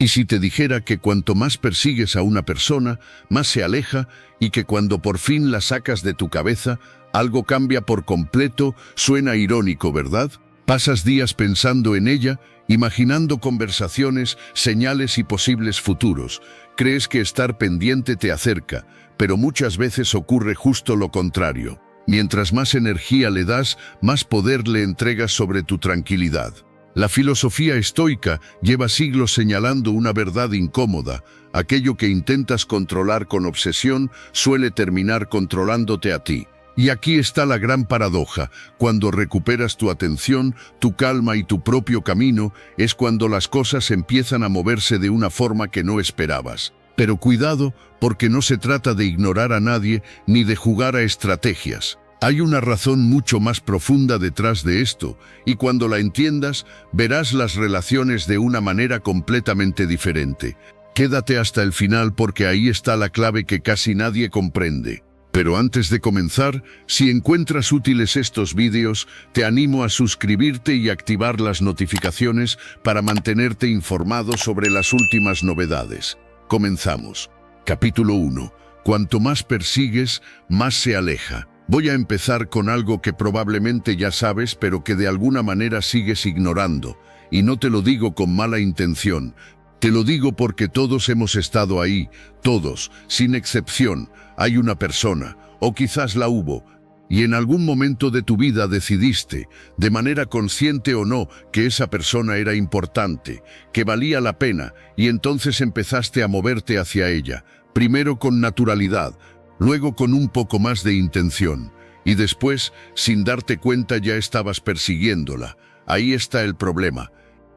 ¿Y si te dijera que cuanto más persigues a una persona, más se aleja y que cuando por fin la sacas de tu cabeza, algo cambia por completo? Suena irónico, ¿verdad? Pasas días pensando en ella, imaginando conversaciones, señales y posibles futuros. Crees que estar pendiente te acerca, pero muchas veces ocurre justo lo contrario. Mientras más energía le das, más poder le entregas sobre tu tranquilidad. La filosofía estoica lleva siglos señalando una verdad incómoda. Aquello que intentas controlar con obsesión suele terminar controlándote a ti. Y aquí está la gran paradoja. Cuando recuperas tu atención, tu calma y tu propio camino, es cuando las cosas empiezan a moverse de una forma que no esperabas. Pero cuidado, porque no se trata de ignorar a nadie ni de jugar a estrategias. Hay una razón mucho más profunda detrás de esto, y cuando la entiendas, verás las relaciones de una manera completamente diferente. Quédate hasta el final porque ahí está la clave que casi nadie comprende. Pero antes de comenzar, si encuentras útiles estos vídeos, te animo a suscribirte y activar las notificaciones para mantenerte informado sobre las últimas novedades. Comenzamos. Capítulo 1. Cuanto más persigues, más se aleja. Voy a empezar con algo que probablemente ya sabes, pero que de alguna manera sigues ignorando. Y no te lo digo con mala intención. Te lo digo porque todos hemos estado ahí, todos, sin excepción. Hay una persona, o quizás la hubo, y en algún momento de tu vida decidiste, de manera consciente o no, que esa persona era importante, que valía la pena, y entonces empezaste a moverte hacia ella, primero con naturalidad, luego con un poco más de intención, y después, sin darte cuenta, ya estabas persiguiéndola. Ahí está el problema.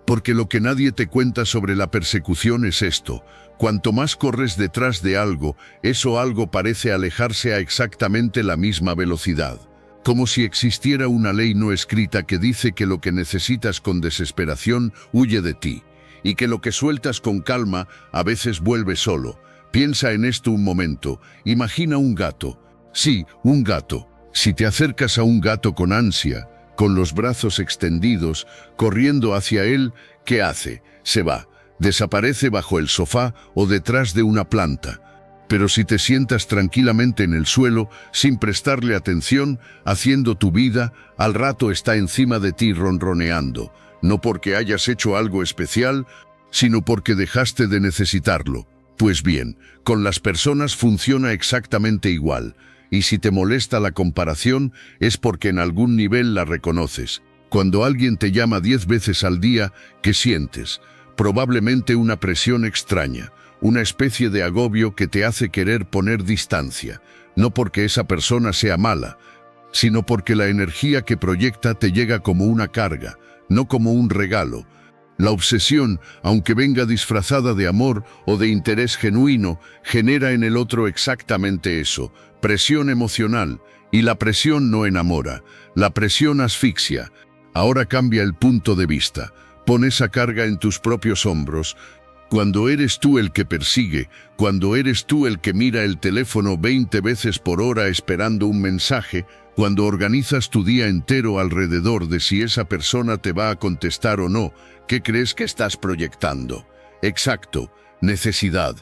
Porque lo que nadie te cuenta sobre la persecución es esto: cuanto más corres detrás de algo, eso algo parece alejarse a exactamente la misma velocidad. Como si existiera una ley no escrita que dice que lo que necesitas con desesperación huye de ti, y que lo que sueltas con calma a veces vuelve solo. Piensa en esto un momento. Imagina un gato. Sí, un gato. Si te acercas a un gato con ansia, con los brazos extendidos, corriendo hacia él, ¿qué hace? Se va, desaparece bajo el sofá o detrás de una planta. Pero si te sientas tranquilamente en el suelo, sin prestarle atención, haciendo tu vida, al rato está encima de ti ronroneando, no porque hayas hecho algo especial, sino porque dejaste de necesitarlo. Pues bien, con las personas funciona exactamente igual. Y si te molesta la comparación, es porque en algún nivel la reconoces. Cuando alguien te llama 10 veces al día, ¿qué sientes? Probablemente una presión extraña, una especie de agobio que te hace querer poner distancia. No porque esa persona sea mala, sino porque la energía que proyecta te llega como una carga, no como un regalo. La obsesión, aunque venga disfrazada de amor o de interés genuino, genera en el otro exactamente eso: presión emocional, y la presión no enamora, la presión asfixia. Ahora cambia el punto de vista, pon esa carga en tus propios hombros. Cuando eres tú el que persigue, cuando eres tú el que mira el teléfono 20 veces por hora esperando un mensaje, cuando organizas tu día entero alrededor de si esa persona te va a contestar o no, ¿qué crees que estás proyectando? Exacto, necesidad.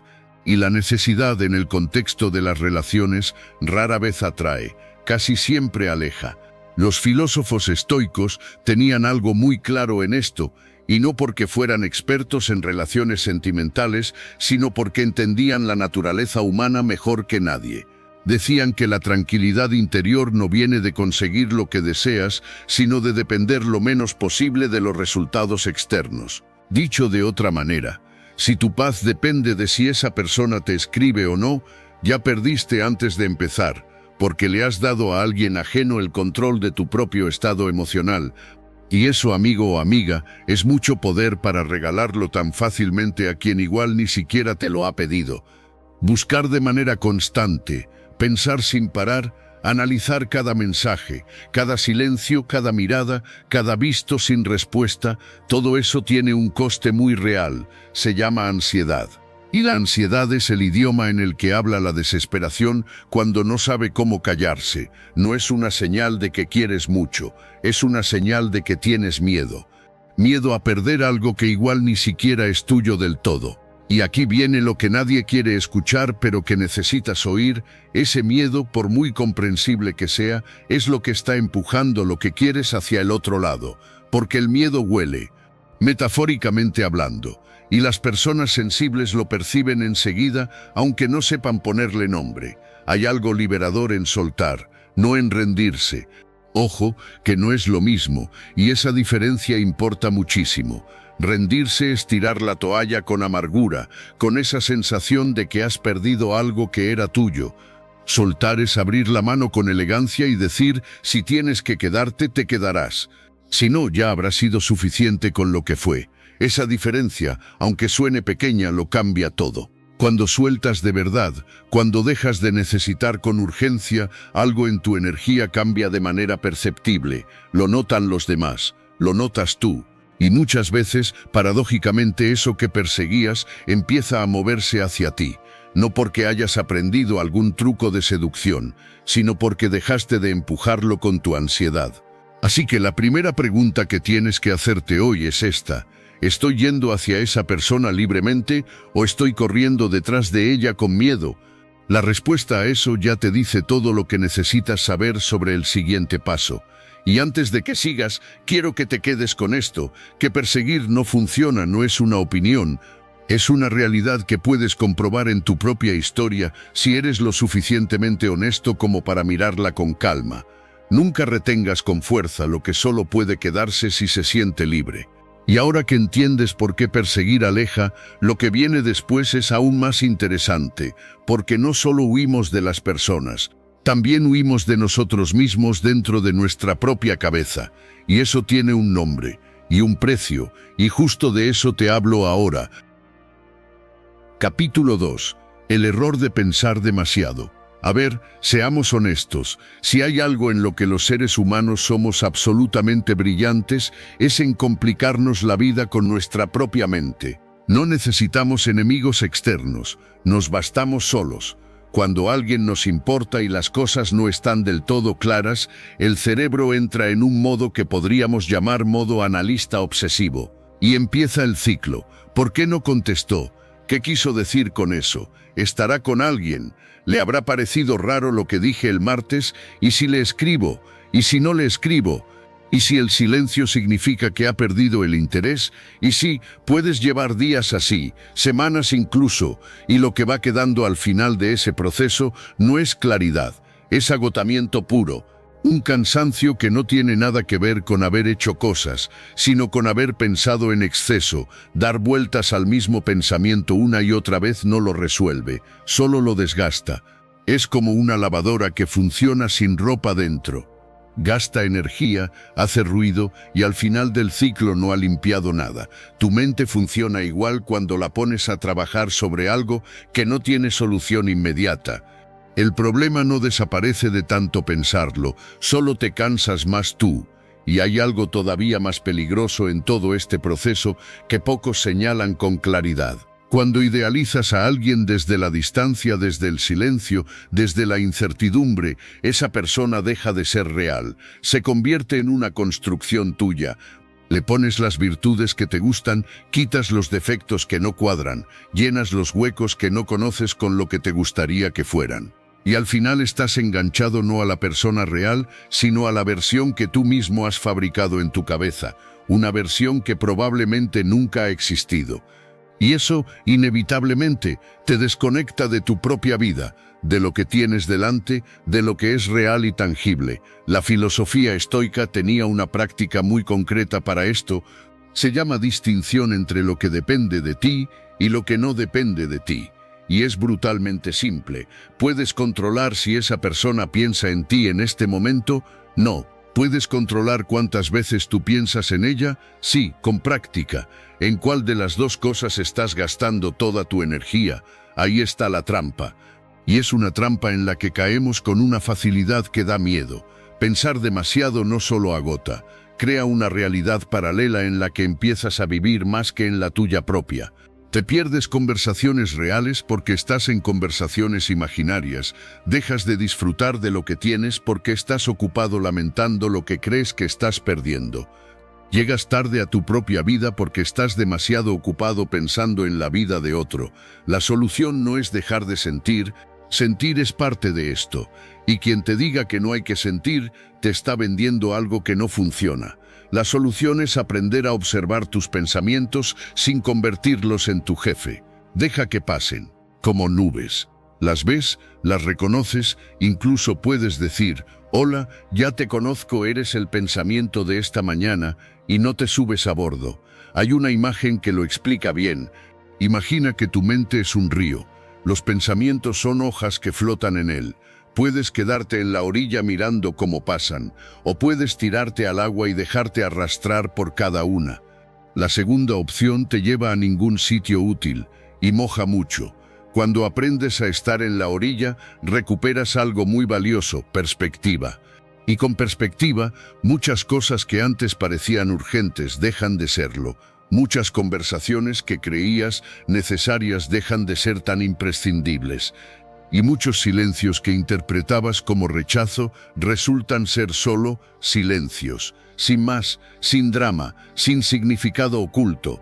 Y la necesidad en el contexto de las relaciones rara vez atrae, casi siempre aleja. Los filósofos estoicos tenían algo muy claro en esto, y no porque fueran expertos en relaciones sentimentales, sino porque entendían la naturaleza humana mejor que nadie. Decían que la tranquilidad interior no viene de conseguir lo que deseas, sino de depender lo menos posible de los resultados externos. Dicho de otra manera, si tu paz depende de si esa persona te escribe o no, ya perdiste antes de empezar, porque le has dado a alguien ajeno el control de tu propio estado emocional. Y eso, amigo o amiga, es mucho poder para regalarlo tan fácilmente a quien igual ni siquiera te lo ha pedido. Buscar de manera constante, pensar sin parar, analizar cada mensaje, cada silencio, cada mirada, cada visto sin respuesta, todo eso tiene un coste muy real, se llama ansiedad. Y la ansiedad es el idioma en el que habla la desesperación cuando no sabe cómo callarse. No es una señal de que quieres mucho, es una señal de que tienes miedo. miedo a perder algo que igual ni siquiera es tuyo del todo. Y aquí viene lo que nadie quiere escuchar, pero que necesitas oír. Ese miedo, por muy comprensible que sea, es lo que está empujando lo que quieres hacia el otro lado, porque el miedo huele, metafóricamente hablando, y las personas sensibles lo perciben enseguida, aunque no sepan ponerle nombre. Hay algo liberador en soltar, no en rendirse. Ojo, que no es lo mismo, y esa diferencia importa muchísimo. Rendirse es tirar la toalla con amargura, con esa sensación de que has perdido algo que era tuyo. Soltar es abrir la mano con elegancia y decir, si tienes que quedarte, te quedarás. Si no, ya habrá sido suficiente con lo que fue. Esa diferencia, aunque suene pequeña, lo cambia todo. Cuando sueltas de verdad, cuando dejas de necesitar con urgencia, algo en tu energía cambia de manera perceptible. Lo notan los demás, lo notas tú. Y muchas veces, paradójicamente, eso que perseguías empieza a moverse hacia ti, no porque hayas aprendido algún truco de seducción, sino porque dejaste de empujarlo con tu ansiedad. Así que la primera pregunta que tienes que hacerte hoy es esta: ¿estoy yendo hacia esa persona libremente o estoy corriendo detrás de ella con miedo? La respuesta a eso ya te dice todo lo que necesitas saber sobre el siguiente paso. Y antes de que sigas, quiero que te quedes con esto, que perseguir no funciona, no es una opinión, es una realidad que puedes comprobar en tu propia historia si eres lo suficientemente honesto como para mirarla con calma. Nunca retengas con fuerza lo que solo puede quedarse si se siente libre. Y ahora que entiendes por qué perseguir aleja, lo que viene después es aún más interesante, porque no solo huimos de las personas, también huimos de nosotros mismos dentro de nuestra propia cabeza, y eso tiene un nombre y un precio, y justo de eso te hablo ahora. Capítulo 2. El error de pensar demasiado. A ver, seamos honestos, si hay algo en lo que los seres humanos somos absolutamente brillantes, es en complicarnos la vida con nuestra propia mente. No necesitamos enemigos externos, nos bastamos solos. Cuando alguien nos importa y las cosas no están del todo claras, el cerebro entra en un modo que podríamos llamar modo analista obsesivo. Y empieza el ciclo. ¿Por qué no contestó? ¿Qué quiso decir con eso? ¿Estará con alguien? ¿Le habrá parecido raro lo que dije el martes? ¿Y si le escribo? ¿Y si no le escribo? ¿Y si el silencio significa que ha perdido el interés? Y sí, puedes llevar días así, semanas incluso, y lo que va quedando al final de ese proceso no es claridad, es agotamiento puro, un cansancio que no tiene nada que ver con haber hecho cosas, sino con haber pensado en exceso. Dar vueltas al mismo pensamiento una y otra vez no lo resuelve, solo lo desgasta. Es como una lavadora que funciona sin ropa dentro. Gasta energía, hace ruido y al final del ciclo no ha limpiado nada. Tu mente funciona igual cuando la pones a trabajar sobre algo que no tiene solución inmediata. El problema no desaparece de tanto pensarlo, solo te cansas más tú. Y hay algo todavía más peligroso en todo este proceso que pocos señalan con claridad. Cuando idealizas a alguien desde la distancia, desde el silencio, desde la incertidumbre, esa persona deja de ser real, se convierte en una construcción tuya. Le pones las virtudes que te gustan, quitas los defectos que no cuadran, llenas los huecos que no conoces con lo que te gustaría que fueran. Y al final estás enganchado no a la persona real, sino a la versión que tú mismo has fabricado en tu cabeza, una versión que probablemente nunca ha existido. Y eso, inevitablemente, te desconecta de tu propia vida, de lo que tienes delante, de lo que es real y tangible. La filosofía estoica tenía una práctica muy concreta para esto. Se llama distinción entre lo que depende de ti y lo que no depende de ti. Y es brutalmente simple. ¿Puedes controlar si esa persona piensa en ti en este momento? No. ¿Puedes controlar cuántas veces tú piensas en ella? Sí, con práctica. ¿En cuál de las dos cosas estás gastando toda tu energía? Ahí está la trampa. Y es una trampa en la que caemos con una facilidad que da miedo. Pensar demasiado no solo agota, crea una realidad paralela en la que empiezas a vivir más que en la tuya propia. Te pierdes conversaciones reales porque estás en conversaciones imaginarias. Dejas de disfrutar de lo que tienes porque estás ocupado lamentando lo que crees que estás perdiendo. Llegas tarde a tu propia vida porque estás demasiado ocupado pensando en la vida de otro. La solución no es dejar de sentir. Sentir es parte de esto. Y quien te diga que no hay que sentir, te está vendiendo algo que no funciona. La solución es aprender a observar tus pensamientos sin convertirlos en tu jefe. Deja que pasen, como nubes. Las ves, las reconoces, incluso puedes decir: «Hola, ya te conozco, eres el pensamiento de esta mañana», y no te subes a bordo. Hay una imagen que lo explica bien. Imagina que tu mente es un río. Los pensamientos son hojas que flotan en él. Puedes quedarte en la orilla mirando cómo pasan, o puedes tirarte al agua y dejarte arrastrar por cada una. La segunda opción te lleva a ningún sitio útil y moja mucho. Cuando aprendes a estar en la orilla, recuperas algo muy valioso: perspectiva. Y con perspectiva, muchas cosas que antes parecían urgentes dejan de serlo. Muchas conversaciones que creías necesarias dejan de ser tan imprescindibles. Y muchos silencios que interpretabas como rechazo resultan ser solo silencios, sin más, sin drama, sin significado oculto.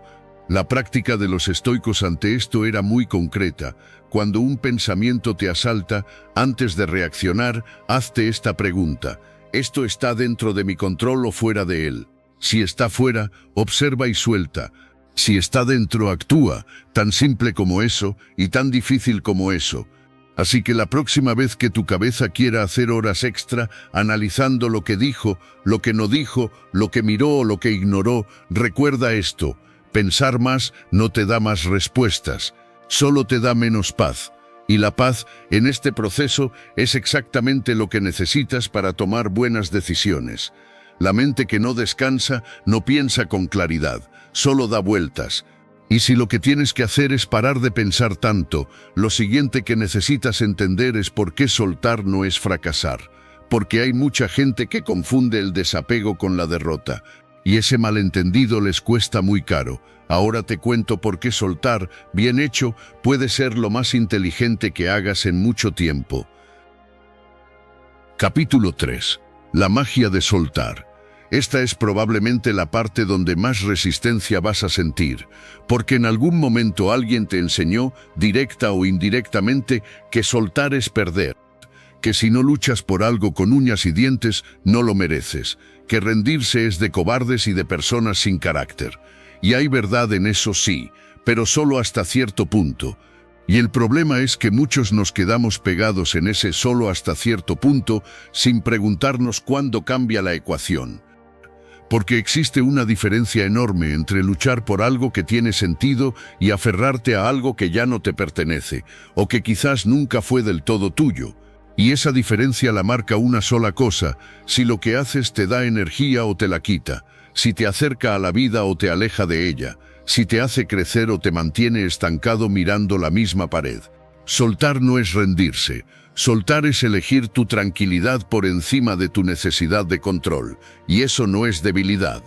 La práctica de los estoicos ante esto era muy concreta. Cuando un pensamiento te asalta, antes de reaccionar, hazte esta pregunta: ¿esto está dentro de mi control o fuera de él? Si está fuera, observa y suelta. Si está dentro, actúa. Tan simple como eso y tan difícil como eso. Así que la próxima vez que tu cabeza quiera hacer horas extra analizando lo que dijo, lo que no dijo, lo que miró o lo que ignoró, recuerda esto: pensar más no te da más respuestas, solo te da menos paz. Y la paz, en este proceso, es exactamente lo que necesitas para tomar buenas decisiones. La mente que no descansa no piensa con claridad, solo da vueltas. Y si lo que tienes que hacer es parar de pensar tanto, lo siguiente que necesitas entender es por qué soltar no es fracasar. Porque hay mucha gente que confunde el desapego con la derrota. Y ese malentendido les cuesta muy caro. Ahora te cuento por qué soltar, bien hecho, puede ser lo más inteligente que hagas en mucho tiempo. Capítulo 3. La magia de soltar. Esta es probablemente la parte donde más resistencia vas a sentir, porque en algún momento alguien te enseñó, directa o indirectamente, que soltar es perder, que si no luchas por algo con uñas y dientes, no lo mereces, que rendirse es de cobardes y de personas sin carácter. Y hay verdad en eso, sí, pero solo hasta cierto punto. Y el problema es que muchos nos quedamos pegados en ese solo hasta cierto punto sin preguntarnos cuándo cambia la ecuación. Porque existe una diferencia enorme entre luchar por algo que tiene sentido y aferrarte a algo que ya no te pertenece, o que quizás nunca fue del todo tuyo. Y esa diferencia la marca una sola cosa: si lo que haces te da energía o te la quita, si te acerca a la vida o te aleja de ella, si te hace crecer o te mantiene estancado mirando la misma pared. Soltar no es rendirse. Soltar es elegir tu tranquilidad por encima de tu necesidad de control, y eso no es debilidad.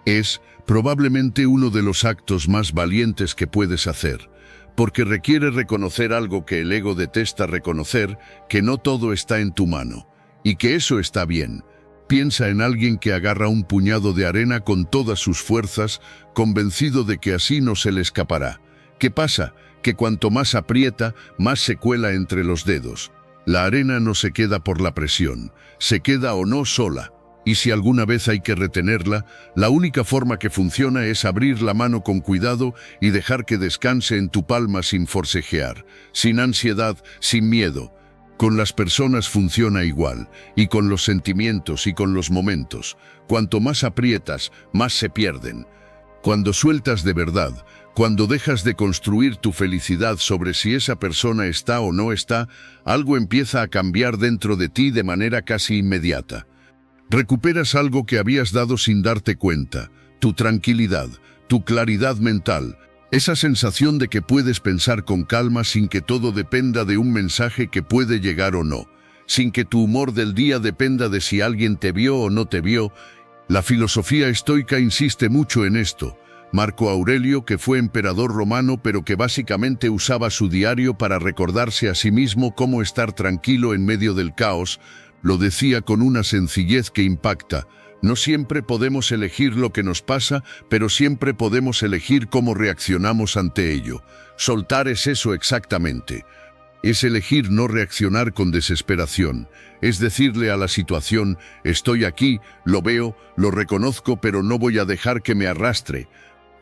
Es probablemente uno de los actos más valientes que puedes hacer, porque requiere reconocer algo que el ego detesta reconocer: que no todo está en tu mano, y que eso está bien. Piensa en alguien que agarra un puñado de arena con todas sus fuerzas, convencido de que así no se le escapará. ¿Qué pasa? Que cuanto más aprieta, más se cuela entre los dedos. La arena no se queda por la presión, se queda o no sola. Y si alguna vez hay que retenerla, la única forma que funciona es abrir la mano con cuidado y dejar que descanse en tu palma sin forcejear, sin ansiedad, sin miedo. Con las personas funciona igual, y con los sentimientos y con los momentos. Cuanto más aprietas, más se pierden. Cuando sueltas de verdad, cuando dejas de construir tu felicidad sobre si esa persona está o no está, algo empieza a cambiar dentro de ti de manera casi inmediata. Recuperas algo que habías dado sin darte cuenta: tu tranquilidad, tu claridad mental, esa sensación de que puedes pensar con calma sin que todo dependa de un mensaje que puede llegar o no, sin que tu humor del día dependa de si alguien te vio o no te vio. La filosofía estoica insiste mucho en esto. Marco Aurelio, que fue emperador romano pero que básicamente usaba su diario para recordarse a sí mismo cómo estar tranquilo en medio del caos, lo decía con una sencillez que impacta: No siempre podemos elegir lo que nos pasa, pero siempre podemos elegir cómo reaccionamos ante ello. Soltar es eso exactamente. Es elegir no reaccionar con desesperación. Es decirle a la situación, estoy aquí, lo veo, lo reconozco, pero no voy a dejar que me arrastre.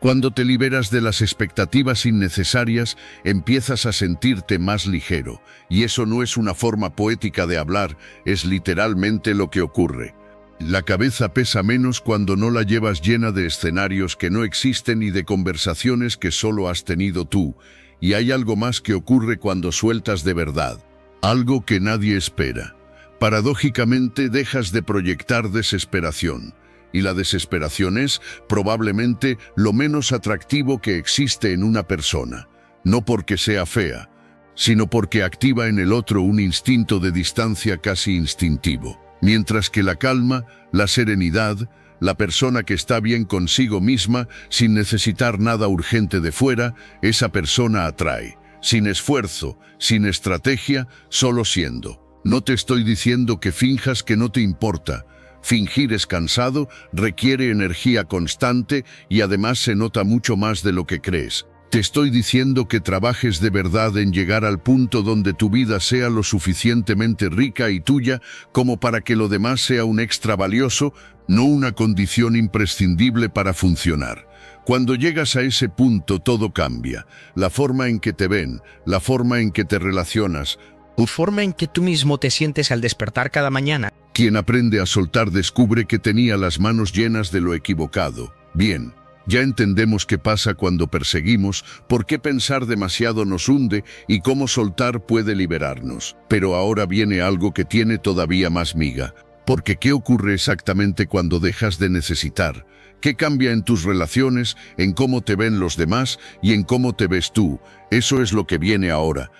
Cuando te liberas de las expectativas innecesarias, empiezas a sentirte más ligero. Y eso no es una forma poética de hablar, es literalmente lo que ocurre. La cabeza pesa menos cuando no la llevas llena de escenarios que no existen y de conversaciones que solo has tenido tú. Y hay algo más que ocurre cuando sueltas de verdad, algo que nadie espera. Paradójicamente dejas de proyectar desesperación. Y la desesperación es, probablemente, lo menos atractivo que existe en una persona. No porque sea fea, sino porque activa en el otro un instinto de distancia casi instintivo. Mientras que la calma, la serenidad, la persona que está bien consigo misma, sin necesitar nada urgente de fuera, esa persona atrae. Sin esfuerzo, sin estrategia, solo siendo. No te estoy diciendo que finjas que no te importa. Fingir es cansado, requiere energía constante y además se nota mucho más de lo que crees. Te estoy diciendo que trabajes de verdad en llegar al punto donde tu vida sea lo suficientemente rica y tuya como para que lo demás sea un extra valioso, no una condición imprescindible para funcionar. Cuando llegas a ese punto todo cambia. La forma en que te ven, la forma en que te relacionas, la forma en que tú mismo te sientes al despertar cada mañana. Quien aprende a soltar descubre que tenía las manos llenas de lo equivocado. Bien. Ya entendemos qué pasa cuando perseguimos, por qué pensar demasiado nos hunde y cómo soltar puede liberarnos. Pero ahora viene algo que tiene todavía más miga. Porque ¿qué ocurre exactamente cuando dejas de necesitar? ¿Qué cambia en tus relaciones, en cómo te ven los demás y en cómo te ves tú? Eso es lo que viene ahora.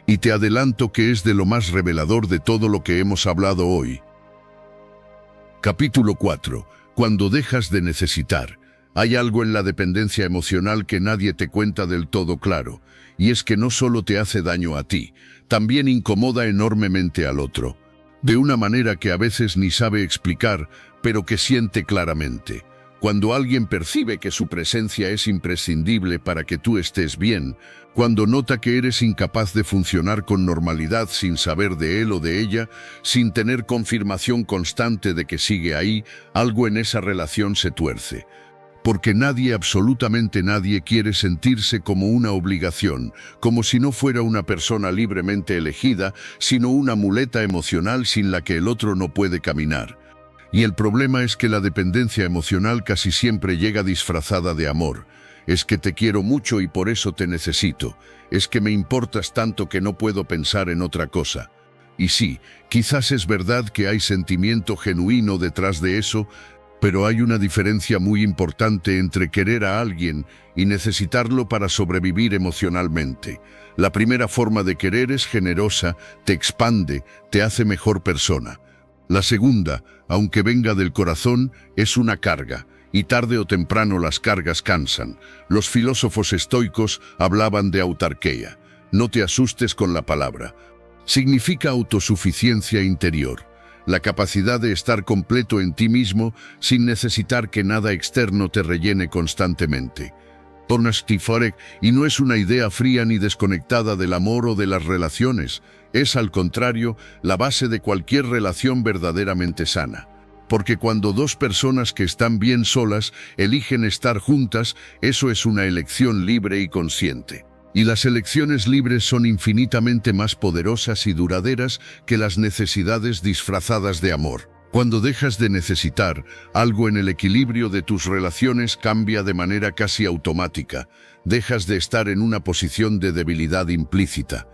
Y te adelanto que es de lo más revelador de todo lo que hemos hablado hoy. Capítulo 4. Cuando dejas de necesitar. Hay algo en la dependencia emocional que nadie te cuenta del todo claro, y es que no solo te hace daño a ti, también incomoda enormemente al otro, de una manera que a veces ni sabe explicar, pero que siente claramente. Cuando alguien percibe que su presencia es imprescindible para que tú estés bien, cuando nota que eres incapaz de funcionar con normalidad sin saber de él o de ella, sin tener confirmación constante de que sigue ahí, algo en esa relación se tuerce. Porque nadie, absolutamente nadie, quiere sentirse como una obligación, como si no fuera una persona libremente elegida, sino una muleta emocional sin la que el otro no puede caminar. Y el problema es que la dependencia emocional casi siempre llega disfrazada de amor. Es que te quiero mucho y por eso te necesito. Es que me importas tanto que no puedo pensar en otra cosa. Y sí, quizás es verdad que hay sentimiento genuino detrás de eso, pero hay una diferencia muy importante entre querer a alguien y necesitarlo para sobrevivir emocionalmente. La primera forma de querer es generosa, te expande, te hace mejor persona. La segunda, aunque venga del corazón, es una carga, y tarde o temprano las cargas cansan. Los filósofos estoicos hablaban de autarquía. No te asustes con la palabra. Significa autosuficiencia interior. La capacidad de estar completo en ti mismo sin necesitar que nada externo te rellene constantemente. Y no es una idea fría ni desconectada del amor o de las relaciones. Es, al contrario, la base de cualquier relación verdaderamente sana. Porque cuando dos personas que están bien solas eligen estar juntas, eso es una elección libre y consciente. Y las elecciones libres son infinitamente más poderosas y duraderas que las necesidades disfrazadas de amor. Cuando dejas de necesitar, algo en el equilibrio de tus relaciones cambia de manera casi automática. Dejas de estar en una posición de debilidad implícita.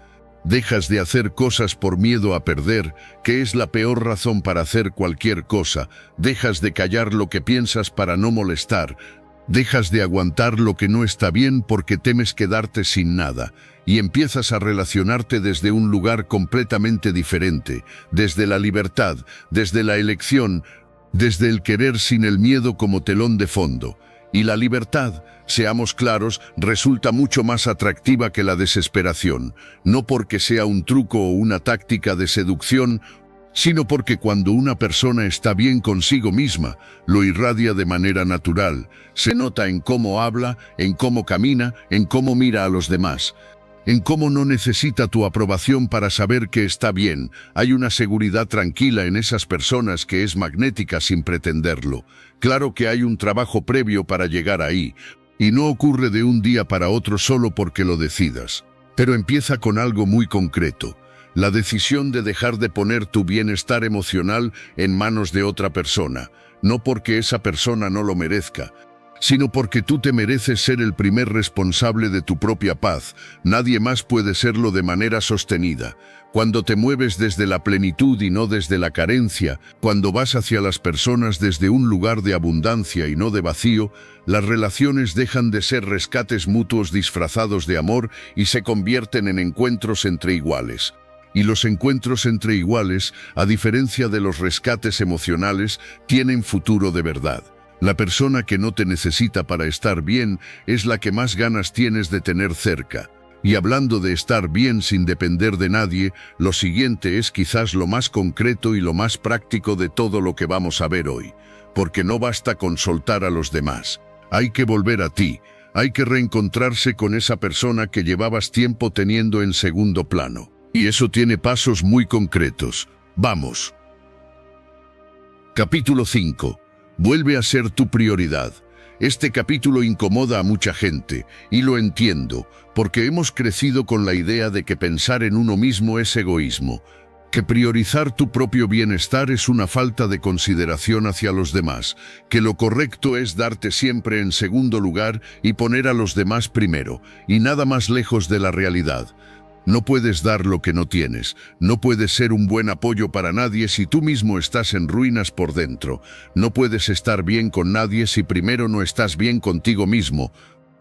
Dejas de hacer cosas por miedo a perder, que es la peor razón para hacer cualquier cosa. Dejas de callar lo que piensas para no molestar. Dejas de aguantar lo que no está bien porque temes quedarte sin nada y empiezas a relacionarte desde un lugar completamente diferente, desde la libertad, desde la elección, desde el querer sin el miedo como telón de fondo. Y la libertad, seamos claros, resulta mucho más atractiva que la desesperación, no porque sea un truco o una táctica de seducción sino porque cuando una persona está bien consigo misma, lo irradia de manera natural. Se nota en cómo habla, en cómo camina, en cómo mira a los demás, en cómo no necesita tu aprobación para saber que está bien. Hay una seguridad tranquila en esas personas que es magnética sin pretenderlo. Claro que hay un trabajo previo para llegar ahí, y no ocurre de un día para otro solo porque lo decidas. Pero empieza con algo muy concreto: la decisión de dejar de poner tu bienestar emocional en manos de otra persona, no porque esa persona no lo merezca, sino porque tú te mereces ser el primer responsable de tu propia paz. Nadie más puede serlo de manera sostenida. Cuando te mueves desde la plenitud y no desde la carencia, cuando vas hacia las personas desde un lugar de abundancia y no de vacío, las relaciones dejan de ser rescates mutuos disfrazados de amor y se convierten en encuentros entre iguales. Y los encuentros entre iguales, a diferencia de los rescates emocionales, tienen futuro de verdad. La persona que no te necesita para estar bien es la que más ganas tienes de tener cerca. Y hablando de estar bien sin depender de nadie, lo siguiente es quizás lo más concreto y lo más práctico de todo lo que vamos a ver hoy. Porque no basta con soltar a los demás. Hay que volver a ti. Hay que reencontrarse con esa persona que llevabas tiempo teniendo en segundo plano. Y eso tiene pasos muy concretos. Vamos. Capítulo 5. Vuelve a ser tu prioridad. Este capítulo incomoda a mucha gente, y lo entiendo, porque hemos crecido con la idea de que pensar en uno mismo es egoísmo, que priorizar tu propio bienestar es una falta de consideración hacia los demás, que lo correcto es darte siempre en segundo lugar y poner a los demás primero, y nada más lejos de la realidad. No puedes dar lo que no tienes, no puedes ser un buen apoyo para nadie si tú mismo estás en ruinas por dentro, no puedes estar bien con nadie si primero no estás bien contigo mismo.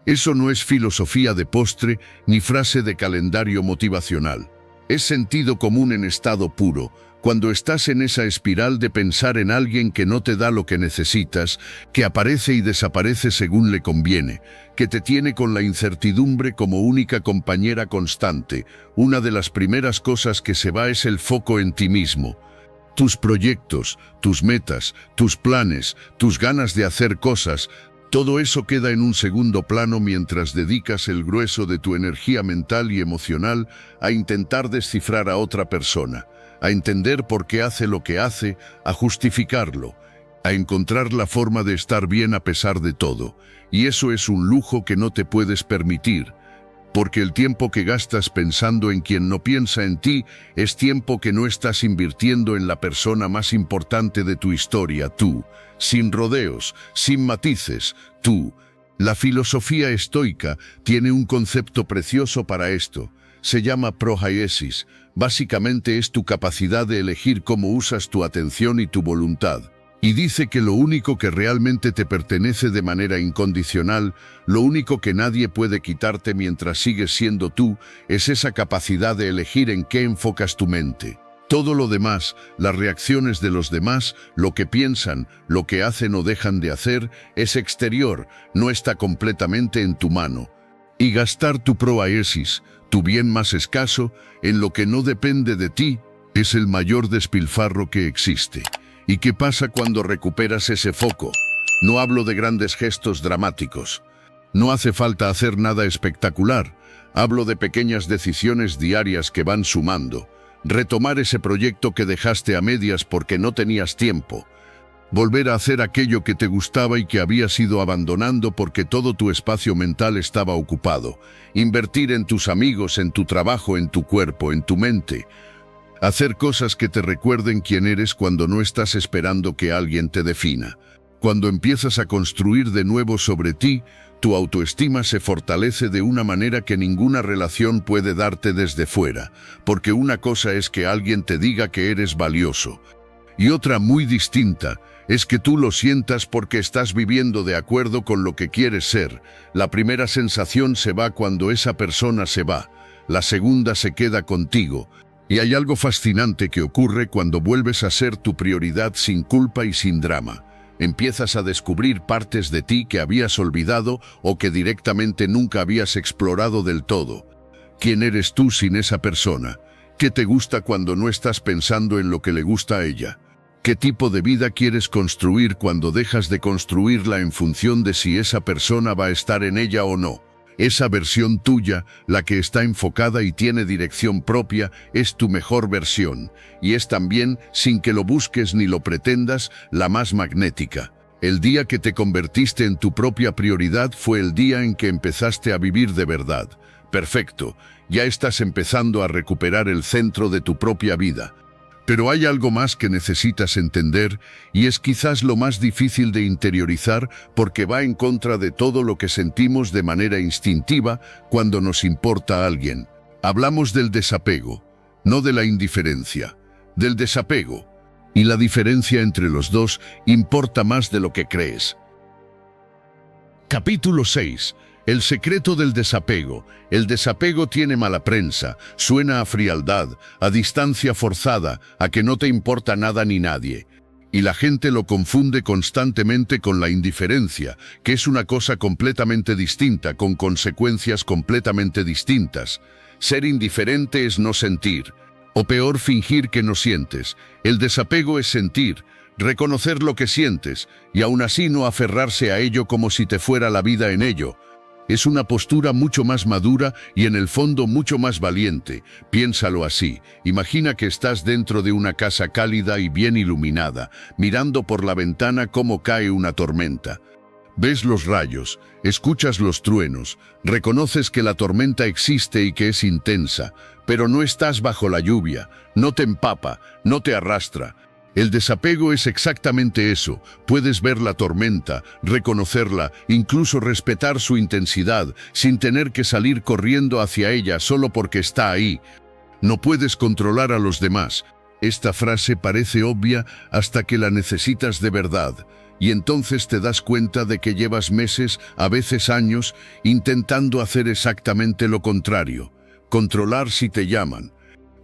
Eso no es filosofía de postre ni frase de calendario motivacional. Es sentido común en estado puro. Cuando estás en esa espiral de pensar en alguien que no te da lo que necesitas, que aparece y desaparece según le conviene, que te tiene con la incertidumbre como única compañera constante, una de las primeras cosas que se va es el foco en ti mismo. Tus proyectos, tus metas, tus planes, tus ganas de hacer cosas, todo eso queda en un segundo plano mientras dedicas el grueso de tu energía mental y emocional a intentar descifrar a otra persona, a entender por qué hace lo que hace, a justificarlo, a encontrar la forma de estar bien a pesar de todo. Y eso es un lujo que no te puedes permitir, porque el tiempo que gastas pensando en quien no piensa en ti es tiempo que no estás invirtiendo en la persona más importante de tu historia, tú, sin rodeos, sin matices, tú. La filosofía estoica tiene un concepto precioso para esto. Se llama proaiesis. Básicamente es tu capacidad de elegir cómo usas tu atención y tu voluntad. Y dice que lo único que realmente te pertenece de manera incondicional, lo único que nadie puede quitarte mientras sigues siendo tú, es esa capacidad de elegir en qué enfocas tu mente. Todo lo demás, las reacciones de los demás, lo que piensan, lo que hacen o dejan de hacer, es exterior, no está completamente en tu mano. Y gastar tu proaiesis, tu bien más escaso, en lo que no depende de ti, es el mayor despilfarro que existe. ¿Y qué pasa cuando recuperas ese foco? No hablo de grandes gestos dramáticos. No hace falta hacer nada espectacular. Hablo de pequeñas decisiones diarias que van sumando. Retomar ese proyecto que dejaste a medias porque no tenías tiempo. Volver a hacer aquello que te gustaba y que habías ido abandonando porque todo tu espacio mental estaba ocupado. Invertir en tus amigos, en tu trabajo, en tu cuerpo, en tu mente. Hacer cosas que te recuerden quién eres cuando no estás esperando que alguien te defina. Cuando empiezas a construir de nuevo sobre ti, tu autoestima se fortalece de una manera que ninguna relación puede darte desde fuera, porque una cosa es que alguien te diga que eres valioso, y otra muy distinta es que tú lo sientas porque estás viviendo de acuerdo con lo que quieres ser. La primera sensación se va cuando esa persona se va, la segunda se queda contigo. Y hay algo fascinante que ocurre cuando vuelves a ser tu prioridad sin culpa y sin drama. Empiezas a descubrir partes de ti que habías olvidado o que directamente nunca habías explorado del todo. ¿Quién eres tú sin esa persona? ¿Qué te gusta cuando no estás pensando en lo que le gusta a ella? ¿Qué tipo de vida quieres construir cuando dejas de construirla en función de si esa persona va a estar en ella o no? Esa versión tuya, la que está enfocada y tiene dirección propia, es tu mejor versión, y es también, sin que lo busques ni lo pretendas, la más magnética. El día que te convertiste en tu propia prioridad fue el día en que empezaste a vivir de verdad. Perfecto, ya estás empezando a recuperar el centro de tu propia vida. Pero hay algo más que necesitas entender, y es quizás lo más difícil de interiorizar porque va en contra de todo lo que sentimos de manera instintiva cuando nos importa a alguien. Hablamos del desapego, no de la indiferencia, del desapego. Y la diferencia entre los dos importa más de lo que crees. Capítulo 6. El secreto del desapego. El desapego tiene mala prensa, suena a frialdad, a distancia forzada, a que no te importa nada ni nadie. Y la gente lo confunde constantemente con la indiferencia, que es una cosa completamente distinta, con consecuencias completamente distintas. Ser indiferente es no sentir, o peor, fingir que no sientes. El desapego es sentir, reconocer lo que sientes, y aún así no aferrarse a ello como si te fuera la vida en ello. Es una postura mucho más madura y en el fondo mucho más valiente. Piénsalo así. Imagina que estás dentro de una casa cálida y bien iluminada, mirando por la ventana cómo cae una tormenta. Ves los rayos, escuchas los truenos, reconoces que la tormenta existe y que es intensa, pero no estás bajo la lluvia, no te empapa, no te arrastra. El desapego es exactamente eso. Puedes ver la tormenta, reconocerla, incluso respetar su intensidad, sin tener que salir corriendo hacia ella solo porque está ahí. No puedes controlar a los demás. Esta frase parece obvia hasta que la necesitas de verdad. Y entonces te das cuenta de que llevas meses, a veces años, intentando hacer exactamente lo contrario. Controlar si te llaman,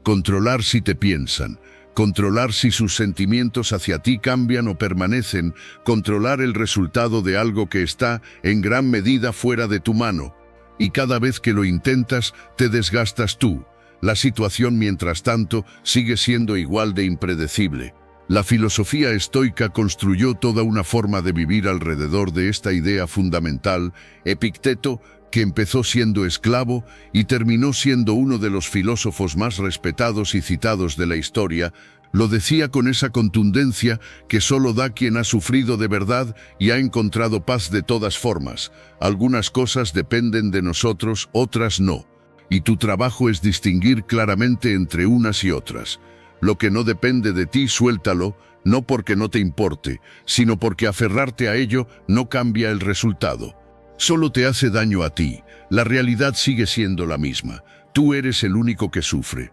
controlar si te piensan, controlar si sus sentimientos hacia ti cambian o permanecen, controlar el resultado de algo que está, en gran medida, fuera de tu mano. Y cada vez que lo intentas, te desgastas tú. La situación, mientras tanto, sigue siendo igual de impredecible. La filosofía estoica construyó toda una forma de vivir alrededor de esta idea fundamental. Epicteto, que empezó siendo esclavo y terminó siendo uno de los filósofos más respetados y citados de la historia, lo decía con esa contundencia que solo da quien ha sufrido de verdad y ha encontrado paz de todas formas. Algunas cosas dependen de nosotros, otras no. Y tu trabajo es distinguir claramente entre unas y otras. Lo que no depende de ti, suéltalo, no porque no te importe, sino porque aferrarte a ello no cambia el resultado. Solo te hace daño a ti. La realidad sigue siendo la misma. Tú eres el único que sufre.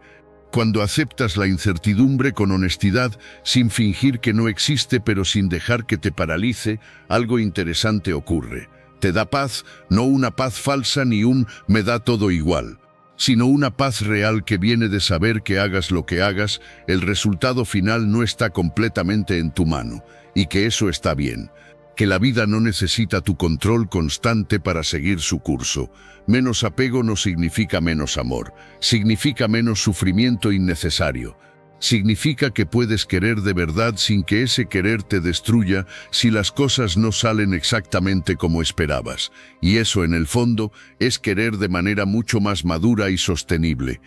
Cuando aceptas la incertidumbre con honestidad, sin fingir que no existe pero sin dejar que te paralice, algo interesante ocurre. Te da paz, no una paz falsa ni un me da todo igual, sino una paz real que viene de saber que hagas lo que hagas, el resultado final no está completamente en tu mano, y que eso está bien. Que la vida no necesita tu control constante para seguir su curso. Menos apego no significa menos amor, significa menos sufrimiento innecesario. Significa que puedes querer de verdad sin que ese querer te destruya si las cosas no salen exactamente como esperabas. Y eso, en el fondo, es querer de manera mucho más madura y sostenible.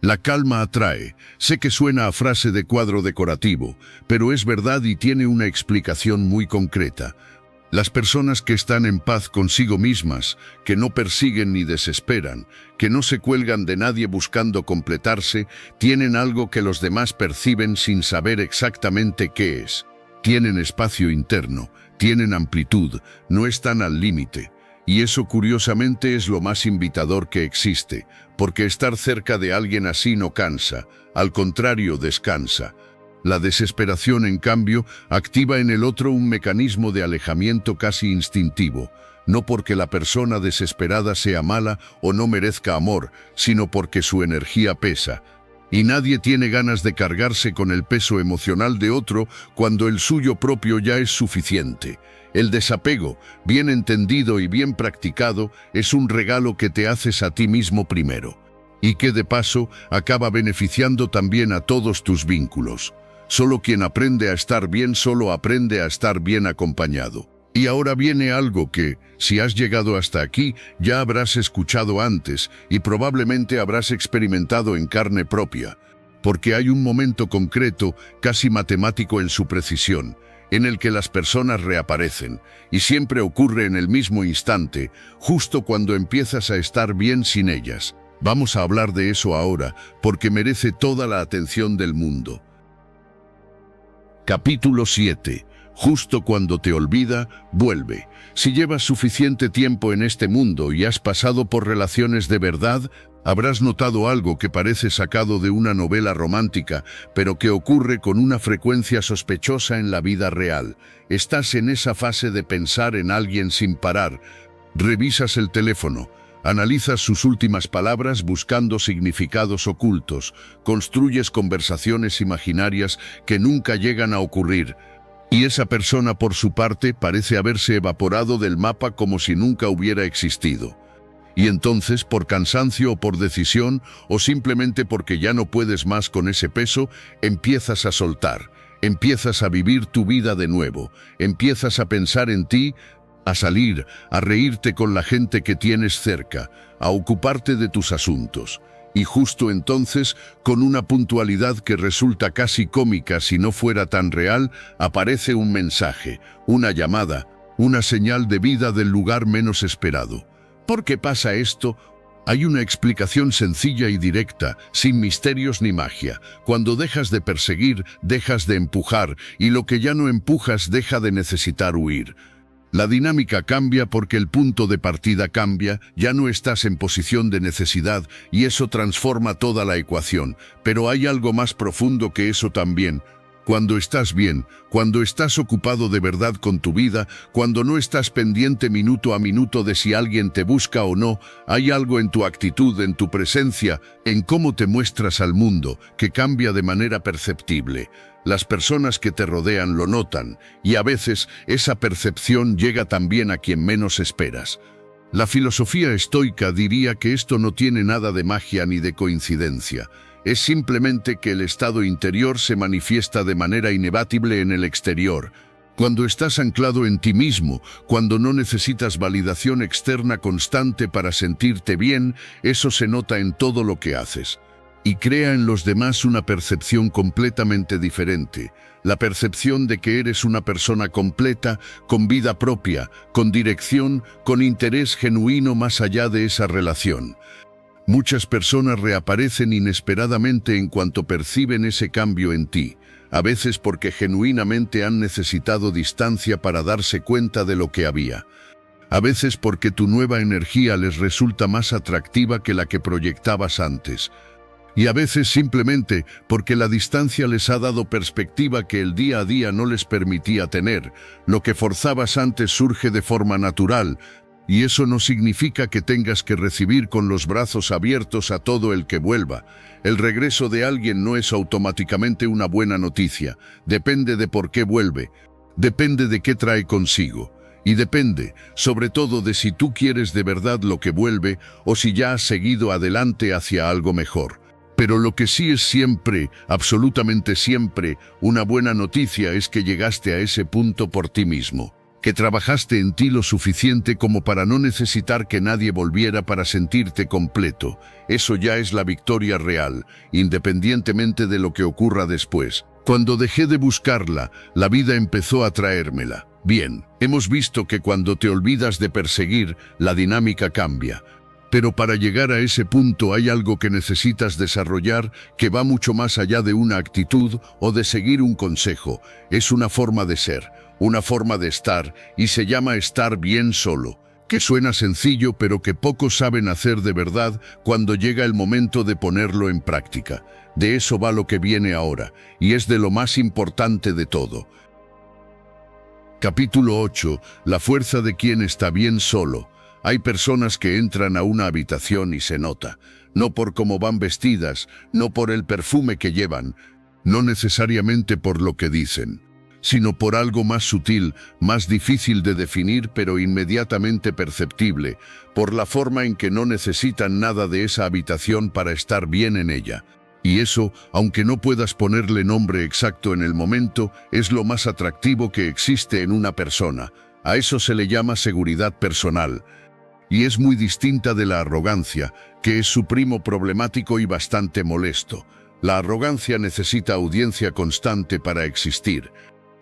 La calma atrae. Sé que suena a frase de cuadro decorativo, pero es verdad y tiene una explicación muy concreta. Las personas que están en paz consigo mismas, que no persiguen ni desesperan, que no se cuelgan de nadie buscando completarse, tienen algo que los demás perciben sin saber exactamente qué es. Tienen espacio interno, tienen amplitud, no están al límite. Y eso, curiosamente, es lo más invitador que existe, porque estar cerca de alguien así no cansa, al contrario, descansa. La desesperación, en cambio, activa en el otro un mecanismo de alejamiento casi instintivo, no porque la persona desesperada sea mala o no merezca amor, sino porque su energía pesa. Y nadie tiene ganas de cargarse con el peso emocional de otro cuando el suyo propio ya es suficiente. El desapego, bien entendido y bien practicado, es un regalo que te haces a ti mismo primero. y que de paso acaba beneficiando también a todos tus vínculos. Solo quien aprende a estar bien solo aprende a estar bien acompañado. Y ahora viene algo que, si has llegado hasta aquí, ya habrás escuchado antes y probablemente habrás experimentado en carne propia, porque hay un momento concreto, casi matemático en su precisión, en el que las personas reaparecen, y siempre ocurre en el mismo instante, justo cuando empiezas a estar bien sin ellas. Vamos a hablar de eso ahora, porque merece toda la atención del mundo. Capítulo 7. Justo cuando te olvida, vuelve. Si llevas suficiente tiempo en este mundo y has pasado por relaciones de verdad, habrás notado algo que parece sacado de una novela romántica, pero que ocurre con una frecuencia sospechosa en la vida real. Estás en esa fase de pensar en alguien sin parar. Revisas el teléfono, analizas sus últimas palabras buscando significados ocultos, construyes conversaciones imaginarias que nunca llegan a ocurrir. Y esa persona, por su parte, parece haberse evaporado del mapa como si nunca hubiera existido. Y entonces, por cansancio o por decisión, o simplemente porque ya no puedes más con ese peso, empiezas a soltar, empiezas a vivir tu vida de nuevo, empiezas a pensar en ti, a salir, a reírte con la gente que tienes cerca, a ocuparte de tus asuntos. Y justo entonces, con una puntualidad que resulta casi cómica si no fuera tan real, aparece un mensaje, una llamada, una señal de vida del lugar menos esperado. ¿Por qué pasa esto? Hay una explicación sencilla y directa, sin misterios ni magia. Cuando dejas de perseguir, dejas de empujar, y lo que ya no empujas deja de necesitar huir. La dinámica cambia porque el punto de partida cambia, ya no estás en posición de necesidad y eso transforma toda la ecuación. Pero hay algo más profundo que eso también. Cuando estás bien, cuando estás ocupado de verdad con tu vida, cuando no estás pendiente minuto a minuto de si alguien te busca o no, hay algo en tu actitud, en tu presencia, en cómo te muestras al mundo, que cambia de manera perceptible. Las personas que te rodean lo notan, y a veces esa percepción llega también a quien menos esperas. La filosofía estoica diría que esto no tiene nada de magia ni de coincidencia. Es simplemente que el estado interior se manifiesta de manera inevitable en el exterior. Cuando estás anclado en ti mismo, cuando no necesitas validación externa constante para sentirte bien, eso se nota en todo lo que haces. Y crea en los demás una percepción completamente diferente, la percepción de que eres una persona completa, con vida propia, con dirección, con interés genuino más allá de esa relación. Muchas personas reaparecen inesperadamente en cuanto perciben ese cambio en ti, a veces porque genuinamente han necesitado distancia para darse cuenta de lo que había. A veces porque tu nueva energía les resulta más atractiva que la que proyectabas antes. Y a veces simplemente porque la distancia les ha dado perspectiva que el día a día no les permitía tener. Lo que forzabas antes surge de forma natural, y eso no significa que tengas que recibir con los brazos abiertos a todo el que vuelva. El regreso de alguien no es automáticamente una buena noticia. Depende de por qué vuelve, depende de qué trae consigo. Y depende, sobre todo, de si tú quieres de verdad lo que vuelve o si ya has seguido adelante hacia algo mejor. Pero lo que sí es siempre, absolutamente siempre, una buena noticia es que llegaste a ese punto por ti mismo, que trabajaste en ti lo suficiente como para no necesitar que nadie volviera para sentirte completo. Eso ya es la victoria real, independientemente de lo que ocurra después. Cuando dejé de buscarla, la vida empezó a traérmela. Bien, hemos visto que cuando te olvidas de perseguir, la dinámica cambia. Pero para llegar a ese punto hay algo que necesitas desarrollar que va mucho más allá de una actitud o de seguir un consejo. Es una forma de ser, una forma de estar, y se llama estar bien solo. Que suena sencillo, pero que pocos saben hacer de verdad cuando llega el momento de ponerlo en práctica. De eso va lo que viene ahora, y es de lo más importante de todo. Capítulo 8. La fuerza de quien está bien solo. Hay personas que entran a una habitación y se nota, no por cómo van vestidas, no por el perfume que llevan, no necesariamente por lo que dicen. sino por algo más sutil, más difícil de definir pero inmediatamente perceptible, por la forma en que no necesitan nada de esa habitación para estar bien en ella. Y eso, aunque no puedas ponerle nombre exacto en el momento, es lo más atractivo que existe en una persona. A eso se le llama seguridad personal. Y es muy distinta de la arrogancia, que es su primo problemático y bastante molesto. La arrogancia necesita audiencia constante para existir.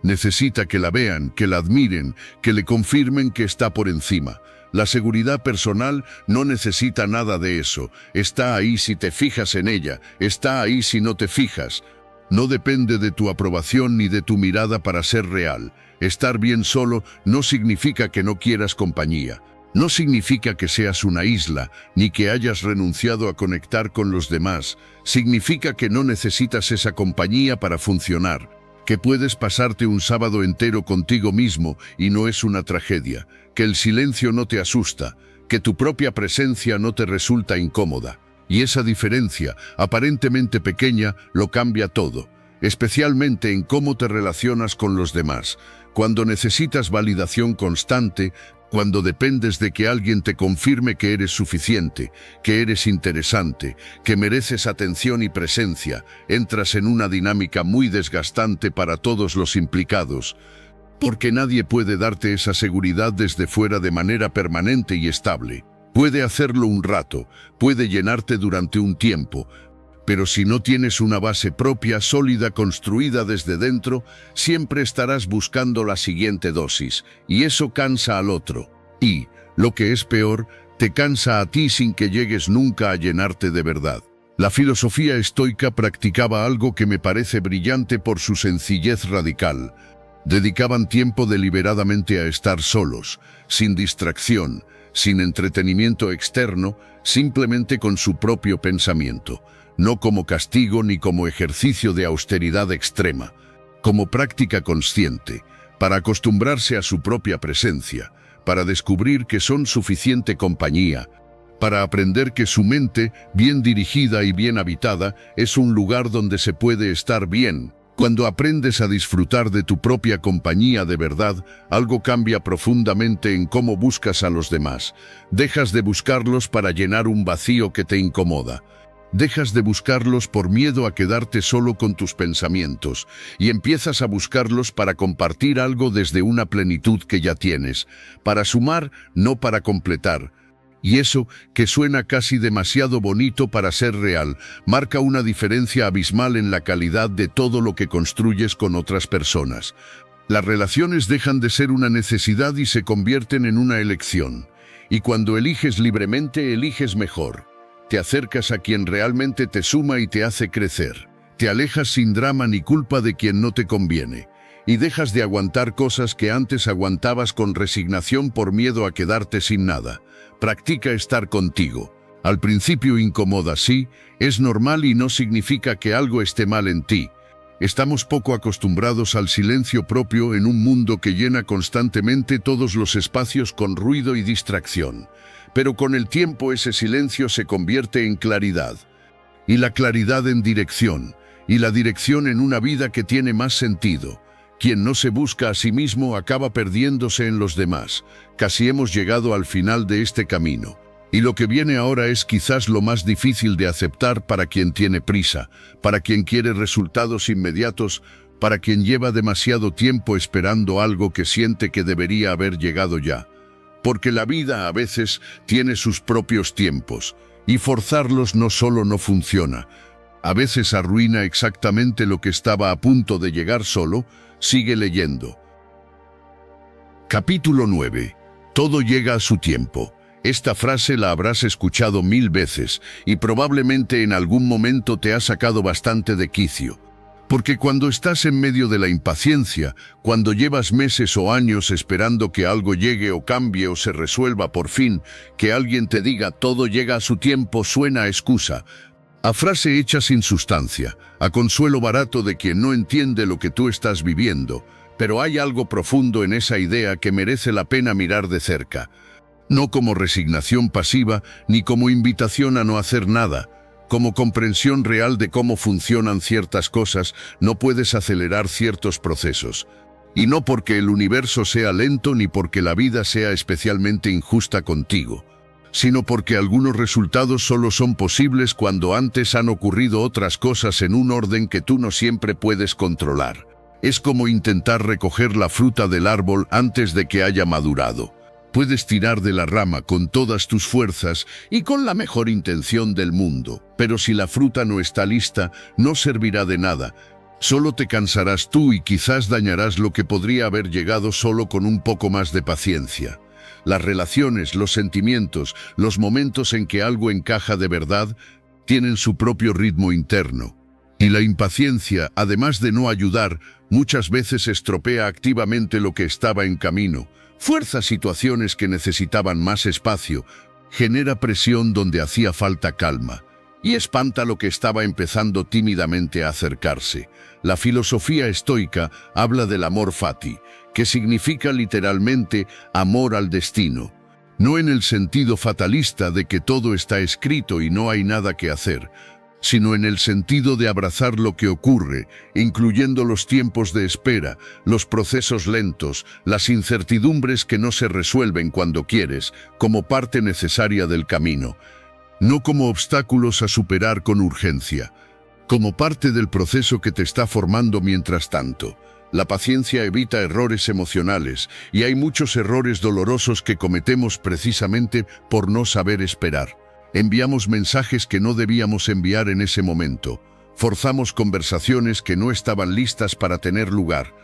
Necesita que la vean, que la admiren, que le confirmen que está por encima. La seguridad personal no necesita nada de eso. Está ahí si te fijas en ella, está ahí si no te fijas. No depende de tu aprobación ni de tu mirada para ser real. Estar bien solo no significa que no quieras compañía. No significa que seas una isla, ni que hayas renunciado a conectar con los demás. Significa que no necesitas esa compañía para funcionar, que puedes pasarte un sábado entero contigo mismo y no es una tragedia, que el silencio no te asusta, que tu propia presencia no te resulta incómoda. Y esa diferencia, aparentemente pequeña, lo cambia todo, especialmente en cómo te relacionas con los demás. Cuando necesitas validación constante, cuando dependes de que alguien te confirme que eres suficiente, que eres interesante, que mereces atención y presencia, entras en una dinámica muy desgastante para todos los implicados, porque nadie puede darte esa seguridad desde fuera de manera permanente y estable. Puede hacerlo un rato, puede llenarte durante un tiempo, pero si no tienes una base propia, sólida, construida desde dentro, siempre estarás buscando la siguiente dosis, y eso cansa al otro. Y, lo que es peor, te cansa a ti sin que llegues nunca a llenarte de verdad. La filosofía estoica practicaba algo que me parece brillante por su sencillez radical. Dedicaban tiempo deliberadamente a estar solos, sin distracción, sin entretenimiento externo, simplemente con su propio pensamiento. No como castigo ni como ejercicio de austeridad extrema, como práctica consciente, para acostumbrarse a su propia presencia, para descubrir que son suficiente compañía, para aprender que su mente, bien dirigida y bien habitada, es un lugar donde se puede estar bien. Cuando aprendes a disfrutar de tu propia compañía de verdad, algo cambia profundamente en cómo buscas a los demás. Dejas de buscarlos para llenar un vacío que te incomoda. Dejas de buscarlos por miedo a quedarte solo con tus pensamientos y empiezas a buscarlos para compartir algo desde una plenitud que ya tienes, para sumar, no para completar. Y eso, que suena casi demasiado bonito para ser real, marca una diferencia abismal en la calidad de todo lo que construyes con otras personas. Las relaciones dejan de ser una necesidad y se convierten en una elección. Y cuando eliges libremente, eliges mejor. Te acercas a quien realmente te suma y te hace crecer. Te alejas sin drama ni culpa de quien no te conviene. Y dejas de aguantar cosas que antes aguantabas con resignación por miedo a quedarte sin nada. Practica estar contigo. Al principio incomoda, sí, es normal y no significa que algo esté mal en ti. Estamos poco acostumbrados al silencio propio en un mundo que llena constantemente todos los espacios con ruido y distracción. Pero con el tiempo ese silencio se convierte en claridad. Y la claridad en dirección. Y la dirección en una vida que tiene más sentido. Quien no se busca a sí mismo acaba perdiéndose en los demás. Casi hemos llegado al final de este camino. Y lo que viene ahora es quizás lo más difícil de aceptar para quien tiene prisa, para quien quiere resultados inmediatos, para quien lleva demasiado tiempo esperando algo que siente que debería haber llegado ya. Porque la vida a veces tiene sus propios tiempos, y forzarlos no solo no funciona, a veces arruina exactamente lo que estaba a punto de llegar solo. Sigue leyendo. Capítulo 9. Todo llega a su tiempo. Esta frase la habrás escuchado 1000 veces y probablemente en algún momento te ha sacado bastante de quicio. Porque cuando estás en medio de la impaciencia, cuando llevas meses o años esperando que algo llegue o cambie o se resuelva por fin, que alguien te diga todo llega a su tiempo, suena a excusa, a frase hecha sin sustancia, a consuelo barato de quien no entiende lo que tú estás viviendo, pero hay algo profundo en esa idea que merece la pena mirar de cerca. No como resignación pasiva, ni como invitación a no hacer nada, como comprensión real de cómo funcionan ciertas cosas. No puedes acelerar ciertos procesos. Y no porque el universo sea lento ni porque la vida sea especialmente injusta contigo, sino porque algunos resultados solo son posibles cuando antes han ocurrido otras cosas en un orden que tú no siempre puedes controlar. Es como intentar recoger la fruta del árbol antes de que haya madurado. Puedes tirar de la rama con todas tus fuerzas y con la mejor intención del mundo, pero si la fruta no está lista, no servirá de nada. Solo te cansarás tú y quizás dañarás lo que podría haber llegado solo con un poco más de paciencia. Las relaciones, los sentimientos, los momentos en que algo encaja de verdad, tienen su propio ritmo interno. Y la impaciencia, además de no ayudar, muchas veces estropea activamente lo que estaba en camino, fuerza situaciones que necesitaban más espacio, genera presión donde hacía falta calma, y espanta lo que estaba empezando tímidamente a acercarse. La filosofía estoica habla del amor fati, que significa literalmente amor al destino, no en el sentido fatalista de que todo está escrito y no hay nada que hacer, sino en el sentido de abrazar lo que ocurre, incluyendo los tiempos de espera, los procesos lentos, las incertidumbres que no se resuelven cuando quieres, como parte necesaria del camino, no como obstáculos a superar con urgencia, como parte del proceso que te está formando mientras tanto. La paciencia evita errores emocionales, y hay muchos errores dolorosos que cometemos precisamente por no saber esperar. Enviamos mensajes que no debíamos enviar en ese momento. Forzamos conversaciones que no estaban listas para tener lugar.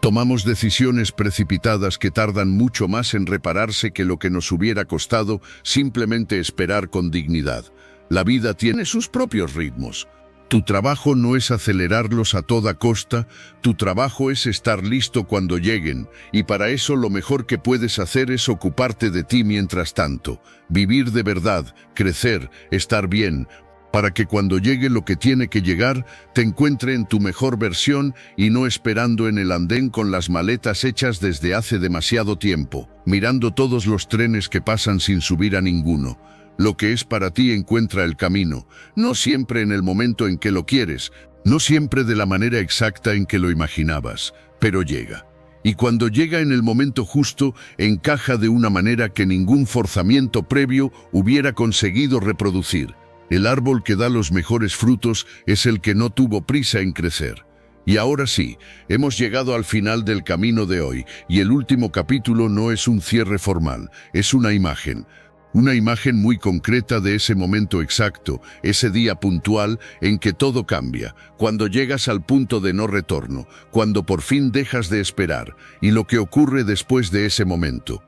Tomamos decisiones precipitadas que tardan mucho más en repararse que lo que nos hubiera costado simplemente esperar con dignidad. La vida tiene sus propios ritmos. Tu trabajo no es acelerarlos a toda costa, tu trabajo es estar listo cuando lleguen, y para eso lo mejor que puedes hacer es ocuparte de ti mientras tanto, vivir de verdad, crecer, estar bien, para que cuando llegue lo que tiene que llegar, te encuentre en tu mejor versión y no esperando en el andén con las maletas hechas desde hace demasiado tiempo, mirando todos los trenes que pasan sin subir a ninguno. Lo que es para ti encuentra el camino, no siempre en el momento en que lo quieres, no siempre de la manera exacta en que lo imaginabas, pero llega. Y cuando llega en el momento justo, encaja de una manera que ningún forzamiento previo hubiera conseguido reproducir. El árbol que da los mejores frutos es el que no tuvo prisa en crecer. Y ahora sí, hemos llegado al final del camino de hoy, y el último capítulo no es un cierre formal, es una imagen. Una imagen muy concreta de ese momento exacto, ese día puntual en que todo cambia, cuando llegas al punto de no retorno, cuando por fin dejas de esperar, y lo que ocurre después de ese momento.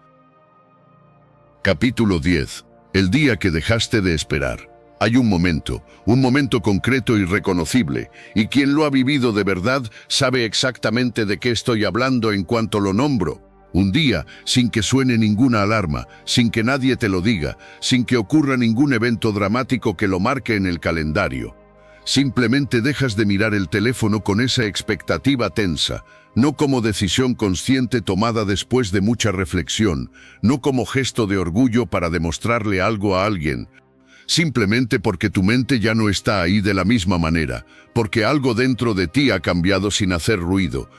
Capítulo 10. El día que dejaste de esperar. Hay un momento concreto y reconocible, y quien lo ha vivido de verdad sabe exactamente de qué estoy hablando en cuanto lo nombro. Un día, sin que suene ninguna alarma, sin que nadie te lo diga, sin que ocurra ningún evento dramático que lo marque en el calendario. Simplemente dejas de mirar el teléfono con esa expectativa tensa, no como decisión consciente tomada después de mucha reflexión, no como gesto de orgullo para demostrarle algo a alguien, simplemente porque tu mente ya no está ahí de la misma manera, porque algo dentro de ti ha cambiado sin hacer ruido.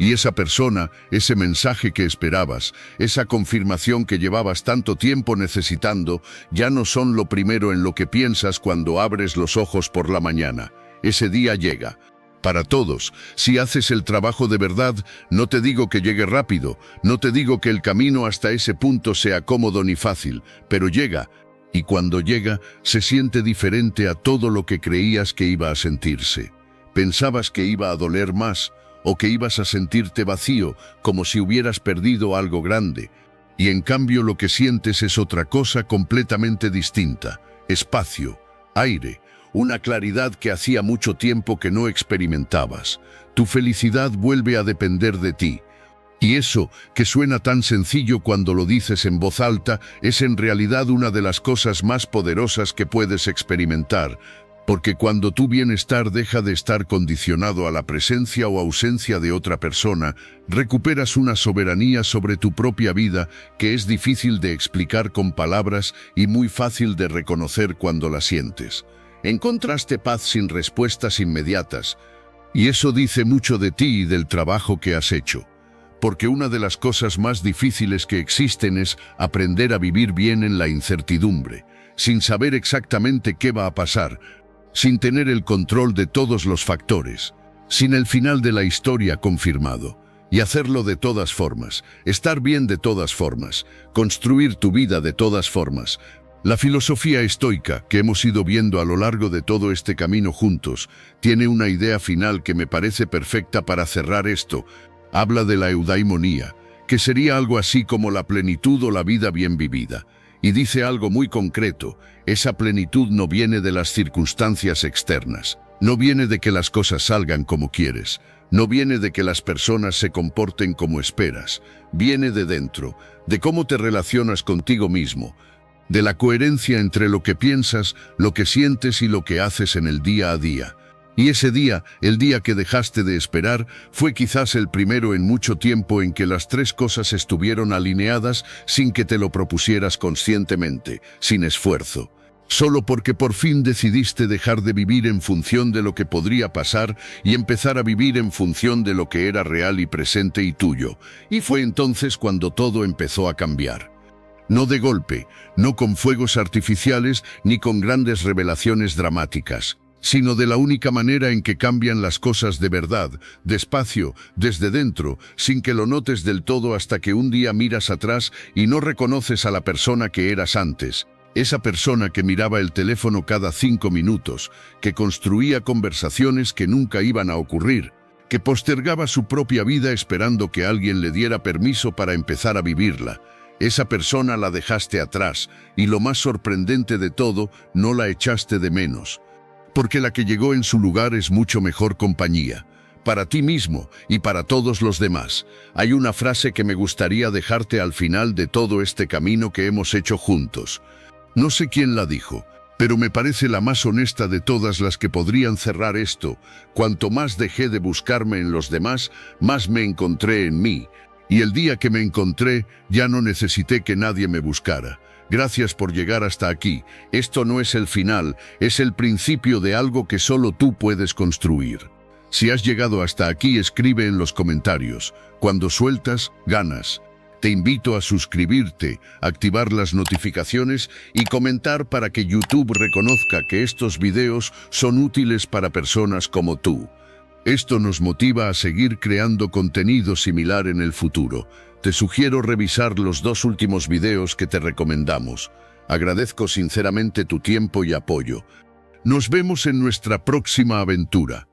Y esa persona, ese mensaje que esperabas, esa confirmación que llevabas tanto tiempo necesitando, ya no son lo primero en lo que piensas cuando abres los ojos por la mañana. Ese día llega. Para todos, si haces el trabajo de verdad, no te digo que llegue rápido, no te digo que el camino hasta ese punto sea cómodo ni fácil, pero llega. Y cuando llega, se siente diferente a todo lo que creías que iba a sentirse. Pensabas que iba a doler más, o que ibas a sentirte vacío, como si hubieras perdido algo grande. Y en cambio lo que sientes es otra cosa completamente distinta. Espacio, aire, una claridad que hacía mucho tiempo que no experimentabas. Tu felicidad vuelve a depender de ti. Y eso, que suena tan sencillo cuando lo dices en voz alta, es en realidad una de las cosas más poderosas que puedes experimentar. Porque cuando tu bienestar deja de estar condicionado a la presencia o ausencia de otra persona, recuperas una soberanía sobre tu propia vida que es difícil de explicar con palabras y muy fácil de reconocer cuando la sientes. Encontraste paz sin respuestas inmediatas, y eso dice mucho de ti y del trabajo que has hecho. porque una de las cosas más difíciles que existen es aprender a vivir bien en la incertidumbre, sin saber exactamente qué va a pasar, sin tener el control de todos los factores, sin el final de la historia confirmado, y hacerlo de todas formas, estar bien de todas formas, construir tu vida de todas formas. La filosofía estoica que hemos ido viendo a lo largo de todo este camino juntos tiene una idea final que me parece perfecta para cerrar esto. Habla de la eudaimonía, que sería algo así como la plenitud o la vida bien vivida. Y dice algo muy concreto: esa plenitud no viene de las circunstancias externas, no viene de que las cosas salgan como quieres, no viene de que las personas se comporten como esperas, viene de dentro, de cómo te relacionas contigo mismo, de la coherencia entre lo que piensas, lo que sientes y lo que haces en el día a día. Y ese día, el día que dejaste de esperar, fue quizás el primero en mucho tiempo en que las tres cosas estuvieron alineadas sin que te lo propusieras conscientemente, sin esfuerzo. Solo porque por fin decidiste dejar de vivir en función de lo que podría pasar y empezar a vivir en función de lo que era real y presente y tuyo. Y fue entonces cuando todo empezó a cambiar. No de golpe, no con fuegos artificiales ni con grandes revelaciones dramáticas, sino de la única manera en que cambian las cosas de verdad, despacio, desde dentro, sin que lo notes del todo hasta que un día miras atrás y no reconoces a la persona que eras antes. Esa persona que miraba el teléfono cada 5 minutos, que construía conversaciones que nunca iban a ocurrir, que postergaba su propia vida esperando que alguien le diera permiso para empezar a vivirla. Esa persona la dejaste atrás y lo más sorprendente de todo, no la echaste de menos. Porque la que llegó en su lugar es mucho mejor compañía, para ti mismo y para todos los demás. Hay una frase que me gustaría dejarte al final de todo este camino que hemos hecho juntos. No sé quién la dijo, pero me parece la más honesta de todas las que podrían cerrar esto. Cuanto más dejé de buscarme en los demás, más me encontré en mí. Y el día que me encontré, ya no necesité que nadie me buscara. Gracias por llegar hasta aquí. Esto no es el final, es el principio de algo que solo tú puedes construir. Si has llegado hasta aquí, escribe en los comentarios. Cuando sueltas, ganas. Te invito a suscribirte, activar las notificaciones y comentar para que YouTube reconozca que estos videos son útiles para personas como tú. Esto nos motiva a seguir creando contenido similar en el futuro. Te sugiero revisar los 2 últimos videos que te recomendamos. Agradezco sinceramente tu tiempo y apoyo. Nos vemos en nuestra próxima aventura.